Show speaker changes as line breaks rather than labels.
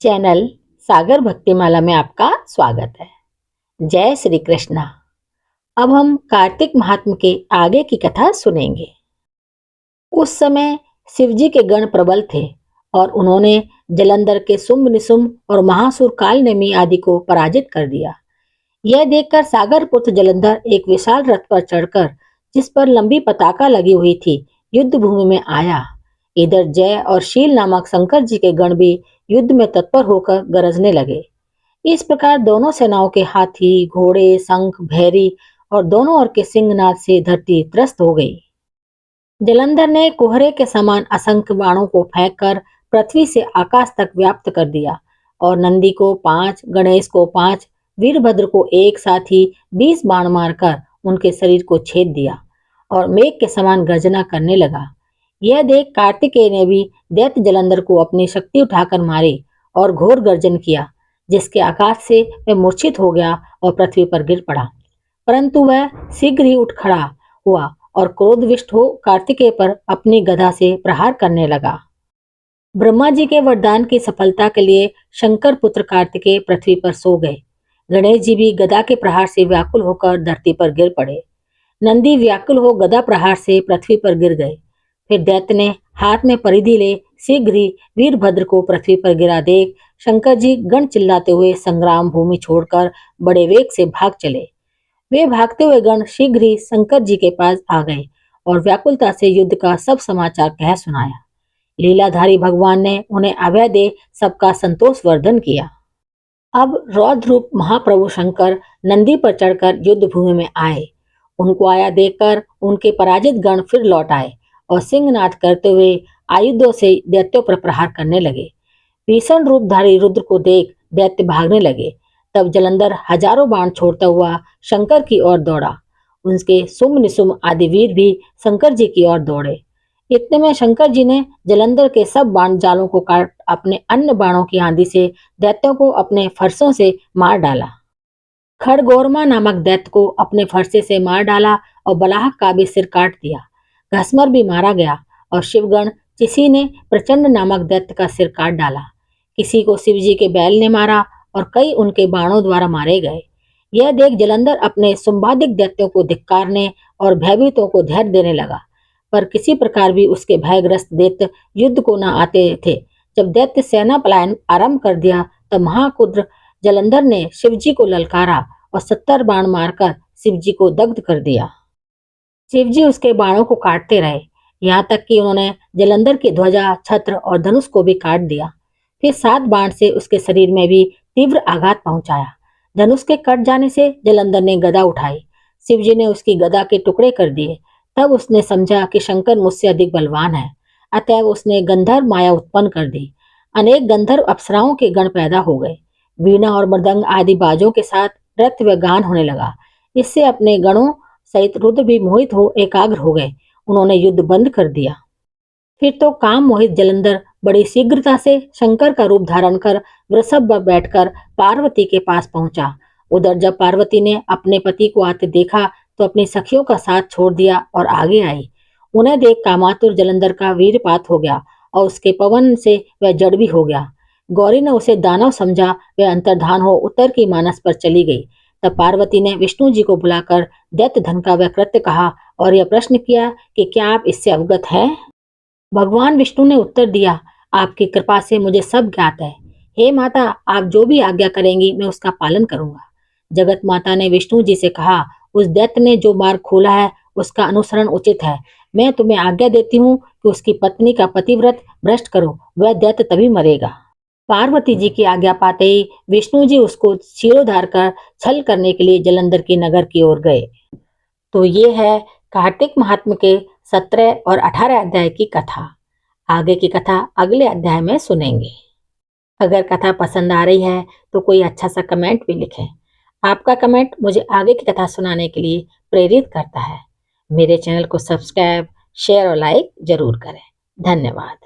Channel सागर भक्तिमाला में आपका स्वागत है। जय श्री कृष्णा। अब हम कार्तिक महात्म के आगे की कथा सुनेंगे। उस समय शिवजी के गण प्रबल थे और उन्होंने जलंधर के शुंभ निशुंभ और महासुर काल नेमी आदि को पराजित कर दिया। यह देखकर सागर पुत्र जलंधर एक विशाल रथ पर चढ़कर, जिस पर लंबी पताका लगी हुई थी, युद्ध भूमि में आया। इधर जय और शील नामक शंकर जी के गण भी युद्ध में तत्पर होकर गरजने लगे। इस प्रकार दोनों सेनाओं के हाथी, घोड़े, शंख, भैरी और दोनों ओर के सिंहनाद से धरती त्रस्त हो गई। जलंधर ने कोहरे के समान असंख्य बाणों को फेंककर पृथ्वी से आकाश तक व्याप्त कर दिया और नंदी को 5, गणेश को 5, वीरभद्र को एक साथ ही 20 बाण मारकर उनके शरीर को छेद दिया और मेघ के समान गर्जना करने लगा। यह देख कार्तिकेय ने भी दैत्य जलंधर को अपनी शक्ति उठाकर मारे और घोर गर्जन किया, जिसके आघात से वह मूर्छित हो गया और पृथ्वी पर गिर पड़ा। परंतु वह शीघ्र ही उठ खड़ा हुआ और क्रोधविष्ट हो कार्तिकेय पर अपनी गदा से प्रहार करने लगा। ब्रह्मा जी के वरदान की सफलता के लिए शंकर पुत्र कार्तिकेय पृथ्वी पर सो गए। गणेश जी भी गदा के प्रहार से व्याकुल होकर धरती पर गिर पड़े। नंदी व्याकुल हो गदा प्रहार से पृथ्वी पर गिर गए। फिर दैत्य ने हाथ में परिधि ले शीघ्र ही वीरभद्र को पृथ्वी पर गिरा देख शंकर जी गण चिल्लाते हुए संग्राम भूमि छोड़कर बड़े वेग से भाग चले। वे भागते हुए गण शीघ्र ही शंकर जी के पास आ गए और व्याकुलता से युद्ध का सब समाचार कह सुनाया। लीलाधारी भगवान ने उन्हें अभय दे सबका संतोष वर्धन किया। अब रौद्र रूप महाप्रभु शंकर नंदी पर चढ़कर युद्ध भूमि में आए। उनको आया देखकर उनके पराजित गण फिर लौट आए और सिंहनाद करते हुए आयुधों से दैत्यों पर प्रहार करने लगे। भीषण रूपधारी रुद्र को देख दैत्य भागने लगे। तब जलंधर हजारों बाण छोड़ता हुआ शंकर की ओर दौड़ा। उनके शुंभ निशुंभ आदि वीर भी शंकर जी की ओर दौड़े। इतने में शंकर जी ने जलंधर के सब बाण जालों को काट अपने अन्य बाणों की आंधी से दैत्यों को अपने फरसों से मार डाला। खड़गोरमा नामक दैत्य को अपने फरसे से मार डाला और बलाहक का भी सिर काट दिया। घसमर भी मारा गया और शिवगण किसी ने प्रचंड नामक दैत्य का सिर काट डाला। किसी को शिवजी के बैल ने मारा और कई उनके बाणों द्वारा मारे गए। यह देख जलंधर अपने शुंभादिक दैत्यों को धिक्कारने और भयभीतों को धैर्य देने लगा, पर किसी प्रकार भी उसके भयग्रस्त दैत्य युद्ध को न आते थे। जब दैत्य सेना पलायन आरंभ कर दिया तब महाकुद्र जलंधर ने शिवजी को ललकारा और 70 बाण मारकर शिवजी को दग्ध कर दिया। शिवजी उसके बाणों को काटते रहे, यहाँ तक कि उन्होंने जलंधर की ध्वजा, छत्र और धनुष को भी काट दिया। फिर 7 बाण से उसके शरीर में भी तीव्र आघात पहुंचाया। धनुष के कट जाने से जलंधर ने गदा उठाई। शिवजी ने उसकी गदा के टुकड़े कर दिए। तब उसने समझा कि शंकर मुझसे अधिक बलवान है, अतएव उसने गंधर्व माया उत्पन्न कर दी। अनेक गंधर्व अप्सराओं के गण पैदा हो गए। वीणा और मृदंग आदि बाजों के साथ नृत्य व गान होने लगा। इससे अपने गणों सहित रुद्र भी मोहित हो एकाग्र हो गए। उन्होंने युद्ध बंद कर दिया। फिर तो काम मोहित जलंधर बड़ी शीघ्रता से शंकर का रूप धारण कर वृषभ पर बैठकर पार्वती के पास पहुंचा। उधर जब पार्वती ने अपने पति को आते देखा तो अपनी सखियों का साथ छोड़ दिया और आगे आई। उन्हें देख कामातुर जलंधर का वीरपात हो गया और उसके पवन से वह जड़ भी हो गया। गौरी ने उसे दानव समझा। वह अंतर्धान हो उत्तर की मानस पर चली गई। तब पार्वती ने विष्णु जी को बुलाकर दैत्य धन का वह कृत्य कहा और यह प्रश्न किया कि क्या आप इससे अवगत हैं? भगवान विष्णु ने उत्तर दिया, आपकी कृपा से मुझे सब ज्ञात है। हे माता, आप जो भी आज्ञा करेंगी मैं उसका पालन करूंगा। जगत माता ने विष्णु जी से कहा, उस दैत्य ने जो मार्ग खोला है उसका अनुसरण उचित है। मैं तुम्हें आज्ञा देती हूँ कि उसकी पत्नी का पतिव्रत भ्रष्ट करो, वह दैत्य तभी मरेगा। पार्वती जी की आज्ञा पाते ही विष्णु जी उसको शिरोधार कर छल करने के लिए जलंधर की नगर की ओर गए। तो ये है कार्तिक महात्म के 17 और 18 अध्याय की कथा। आगे की कथा अगले अध्याय में सुनेंगे। अगर कथा पसंद आ रही है तो कोई अच्छा सा कमेंट भी लिखें। आपका कमेंट मुझे आगे की कथा सुनाने के लिए प्रेरित करता है। मेरे चैनल को सब्सक्राइब, शेयर और लाइक जरूर करें। धन्यवाद।